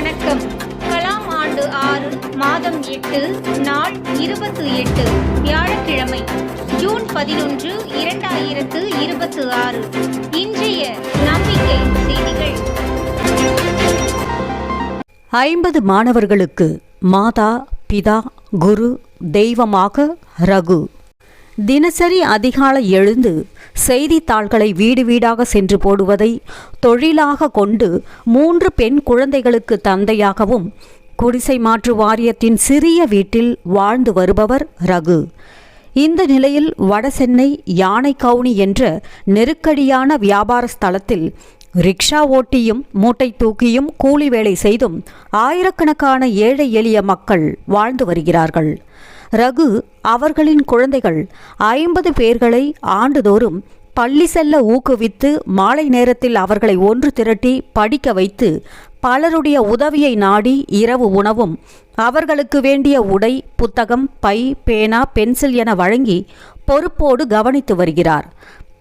வணக்கம். கலாம் ஆண்டு 6 மாதம் 8 நாள் 28 வியாழக்கிழமை ஜூன் 11 2026. இன்றைய நம்பிக்கை செய்திகள். 50 மாணவர்களுக்கு மாதா பிதா குரு தெய்வமாக ரகு. தினசரி அதிகாலை எழுந்து செய்தித்தாள்களை வீடு வீடாக சென்று போடுவதை தொழிலாக கொண்டு 3 பெண் குழந்தைகளுக்கு தந்தையாகவும் குடிசை மாற்று வாரியத்தின் சிறிய வீட்டில் வாழ்ந்து வருபவர் ரகு. இந்த நிலையில் வடசென்னை யானைக்கவுனி என்ற நெருக்கடியான வியாபார ஸ்தலத்தில் ரிக்ஷா ஓட்டியும் மூட்டை தூக்கியும் கூலி வேலை செய்தும் ஆயிரக்கணக்கான ஏழை எளிய மக்கள் வாழ்ந்து வருகிறார்கள். ரகு அவர்களின் குழந்தைகள் 50 பேர்களை ஆண்டுதோறும் பள்ளி செல்ல ஊக்குவித்து மாலை நேரத்தில் அவர்களை ஒன்று திரட்டி படிக்க வைத்து பலருடைய உதவியை நாடி இரவு உணவும் அவர்களுக்கு வேண்டிய உடை புத்தகம் பை பேனா பென்சில் என வழங்கி பொறுப்போடு கவனித்து வருகிறார்.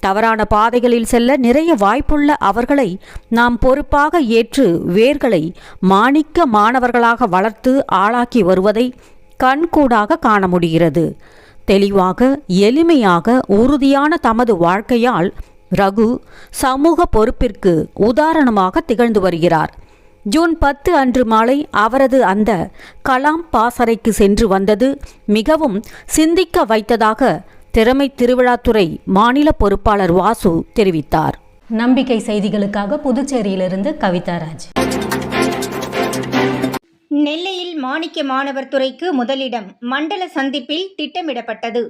தவறான பாதைகளில் செல்ல நிறைய வாய்ப்புள்ள அவர்களை நாம் பொறுப்பாக ஏற்று வேர்களை மாணிக்க மாணவர்களாக வளர்த்து ஆளாக்கி வருவதை கண்கூடாக காண முடிகிறது. தெளிவாக எளிமையாக உறுதியான தமது வாழ்க்கையால் ரகு சமூக பொறுப்பிற்கு உதாரணமாக திகழ்ந்து வருகிறார். ஜூன் 10 அன்று மாலை அவரது அந்த கலாம் பாசறைக்கு சென்று வந்தது மிகவும் சிந்திக்க வைத்ததாக திறமை திருவிழாத்துறை மாநில பொறுப்பாளர் வாசு தெரிவித்தார். நம்பிக்கை செய்திகளுக்காக புதுச்சேரியிலிருந்து கவிதாராஜ். நெல்லையில் மாணிக்க மாணவர் துறைக்கு முதலிடம் மண்டல சந்திப்பில் திட்டமிடப்பட்டது.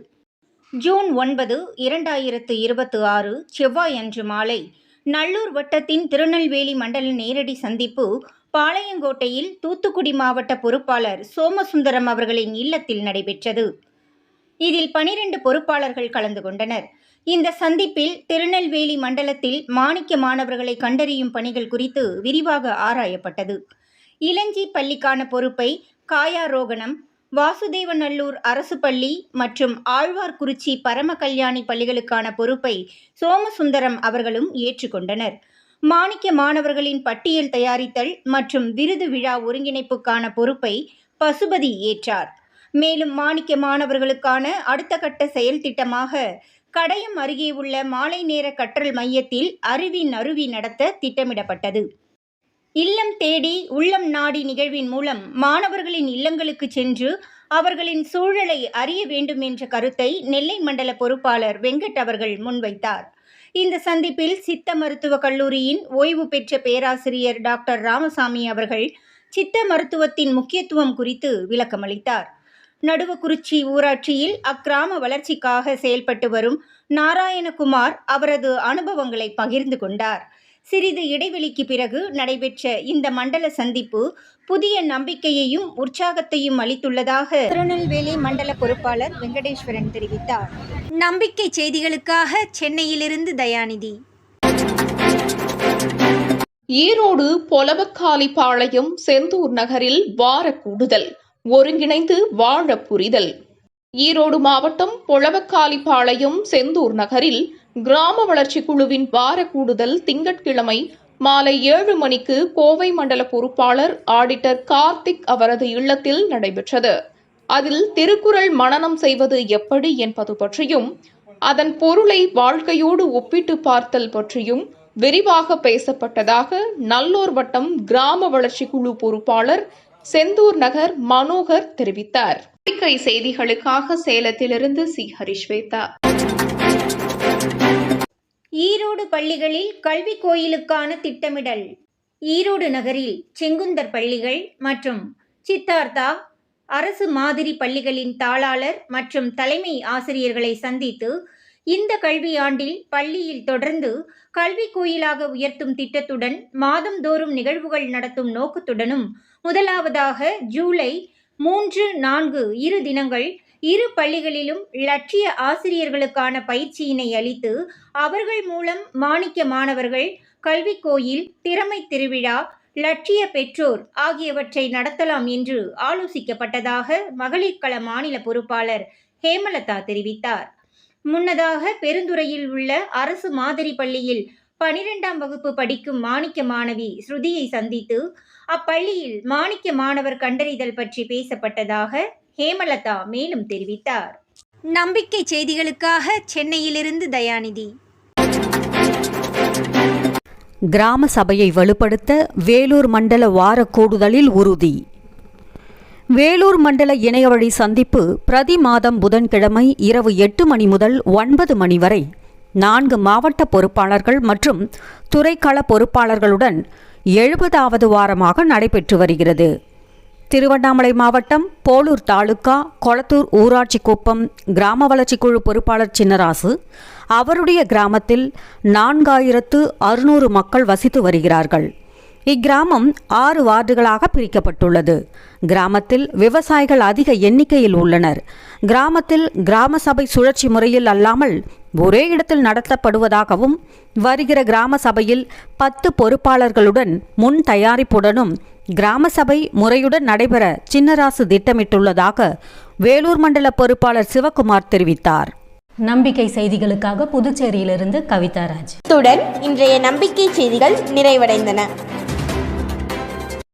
ஜூன் 9, 2026 செவ்வாய் அன்று மாலை நல்லூர் வட்டத்தின் திருநெல்வேலி மண்டல நேரடி சந்திப்பு பாளையங்கோட்டையில் தூத்துக்குடி மாவட்ட பொறுப்பாளர் சோமசுந்தரம் அவர்களின் இல்லத்தில் நடைபெற்றது. இதில் 12 பொறுப்பாளர்கள் கலந்து கொண்டனர். இந்த சந்திப்பில் திருநெல்வேலி மண்டலத்தில் மாணிக்க மாணவர்களை கண்டறியும் பணிகள் குறித்து விரிவாக ஆராயப்பட்டது. இளஞ்சி பள்ளிக்கான பொறுப்பை காயாரோகணம், வாசுதேவநல்லூர் அரசு பள்ளி மற்றும் ஆழ்வார்குறிச்சி பரம கல்யாணி பள்ளிகளுக்கான பொறுப்பை சோமசுந்தரம் அவர்களும் ஏற்றுக்கொண்டனர். மாணிக்க மாணவர்களின் பட்டியல் தயாரித்தல் மற்றும் விருது விழா ஒருங்கிணைப்புக்கான பொறுப்பை பசுபதி ஏற்றார். மேலும் மாணிக்க மாணவர்களுக்கான அடுத்த கட்ட செயல் திட்டமாக கடையம் அருகே உள்ள மாலை நேர கற்றல் மையத்தில் அருவி நடத்த திட்டமிடப்பட்டது. இல்லம் தேடி உள்ளம் நாடி நிகழ்வின் மூலம் மாணவர்களின் இல்லங்களுக்கு சென்று அவர்களின் சூழலை அறிய வேண்டும் என்ற கருத்தை நெல்லை மண்டல பொறுப்பாளர் வெங்கட் அவர்கள் முன்வைத்தார். இந்த சந்திப்பில் சித்த மருத்துவக் கல்லூரியின் ஓய்வு பெற்ற பேராசிரியர் டாக்டர் ராமசாமி அவர்கள் சித்த மருத்துவத்தின் முக்கியத்துவம் குறித்து விளக்கமளித்தார். நடுவக்குறிச்சி ஊராட்சியில் அக்கிராம வளர்ச்சிக்காக செயல்பட்டு வரும் நாராயணகுமார் அவரது அனுபவங்களை பகிர்ந்து கொண்டார். சிறிது இடைவெளிக்கு பிறகு நடைபெற்ற இந்த மண்டல சந்திப்பு புதிய நம்பிக்கையையும் உற்சாகத்தையும் அளித்துள்ளதாக திருநெல்வேலி மண்டல பொறுப்பாளர் வெங்கடேஸ்வரன் தெரிவித்தார். நம்பிக்கை செய்திகளுக்காக சென்னையிலிருந்து தயாநிதி. ஈரோடு பொலவக்காலிப்பாளையம் செந்தூர் நகரில் வார கூடுதல் ஒருங்கிணைந்து வாழ புரிதல். ஈரோடு மாவட்டம் பொலவக்காலிப்பாளையம் செந்தூர் நகரில் கிராம வளர்ச்சி குழுவின் வார கூடுதல் திங்கட்கிழமை மாலை 7 மணிக்கு கோவை மண்டல பொறுப்பாளர் ஆடிட்டர் கார்த்திக் அவரது இல்லத்தில் நடைபெற்றது. அதில் திருக்குறள் மனனம் செய்வது எப்படி என்பது பற்றியும் அதன் பொருளை வாழ்க்கையோடு ஒப்பிட்டு பார்த்தல் பற்றியும் விரிவாக பேசப்பட்டதாக நல்லூர் வட்டம் கிராம வளர்ச்சி குழு பொறுப்பாளர் செந்தூர் நகர் மனோகர் தெரிவித்தார். செய்திகளுக்காக சேலத்திலிருந்து சி ஹரிஸ்வேதா. ஈரோடு பள்ளிகளில் கல்வி கோயிலுக்கான திட்டமிடல். ஈரோடு நகரில் செங்குந்தர் பள்ளிகள் மற்றும் சித்தார்த்தா அரசு மாதிரி பள்ளிகளின் தாளாளர் மற்றும் தலைமை ஆசிரியர்களை சந்தித்து இந்த கல்வியாண்டில் பள்ளியில் தொடர்ந்து கல்வி கோயிலாக உயர்த்தும் திட்டத்துடன் மாதந்தோறும் நிகழ்வுகள் நடத்தும் நோக்கத்துடனும் முதலாவதாக ஜூலை 3, 4 2 தினங்கள் இரு பள்ளிகளிலும் இலட்சிய ஆசிரியர்களுக்கான பயிற்சியினை அளித்து அவர்கள் மூலம் மாணிக்க மாணவர்கள் கல்வி கோயில், திறமை திருவிழா, இலட்சிய பெற்றோர் ஆகியவற்றை நடத்தலாம் என்று ஆலோசிக்கப்பட்டதாக மகளிர் கள மாநில பொறுப்பாளர் ஹேமலதா தெரிவித்தார். முன்னதாக பெருந்துறையில் உள்ள அரசு மாதிரி பள்ளியில் 12ஆம் வகுப்பு படிக்கும் மாணிக்க மாணவி ஸ்ருதியை சந்தித்து அப்பள்ளியில் மாணிக்க மாணவர் கண்டறிதல் பற்றி பேசப்பட்டதாக ஹேமலதா மேலும் தெரிவித்தார். நம்பிக்கை செய்திகளுக்காக சென்னையிலிருந்து தயாநிதி. கிராம சபையை வலுப்படுத்த வேலூர் மண்டல வார கூடுதலில் உறுதி. வேலூர் மண்டல இணையவழி சந்திப்பு பிரதி மாதம் புதன்கிழமை இரவு 8 மணி முதல் 9 மணி வரை 4 மாவட்ட பொறுப்பாளர்கள் மற்றும் துறைக்கள பொறுப்பாளர்களுடன் 70வது வாரமாக நடைபெற்று வருகிறது. திருவண்ணாமலை மாவட்டம் போளூர் தாலுகா கொளத்தூர் ஊராட்சி குப்பம் கிராம வளர்ச்சி குழு பொறுப்பாளர் சின்னராசு அவருடைய கிராமத்தில் 4600 மக்கள் வசித்து வருகிறார்கள். இக்கிராமம் 6 வார்டுகளாக பிரிக்கப்பட்டுள்ளது. கிராமத்தில் விவசாயிகள் அதிக எண்ணிக்கையில் உள்ளனர். கிராமத்தில் கிராம சபை சுழற்சி முறையில் அல்லாமல் ஒரே இடத்தில் நடத்தப்படுவதாகவும் வருகிற கிராம சபையில் 10 பொறுப்பாளர்களுடன் முன் தயாரிப்புடனும் கிராம சபை முறையுடன் நடைபெற சின்னராசு திட்டமிட்டுள்ளதாக வேலூர் மண்டல பொறுப்பாளர் சிவகுமார் தெரிவித்தார். நம்பிக்கை செய்திகளுக்காக புதுச்சேரியிலிருந்து கவிதா ராஜ். இத்துடன் இன்றைய நம்பிக்கை செய்திகள் நிறைவடைந்தன.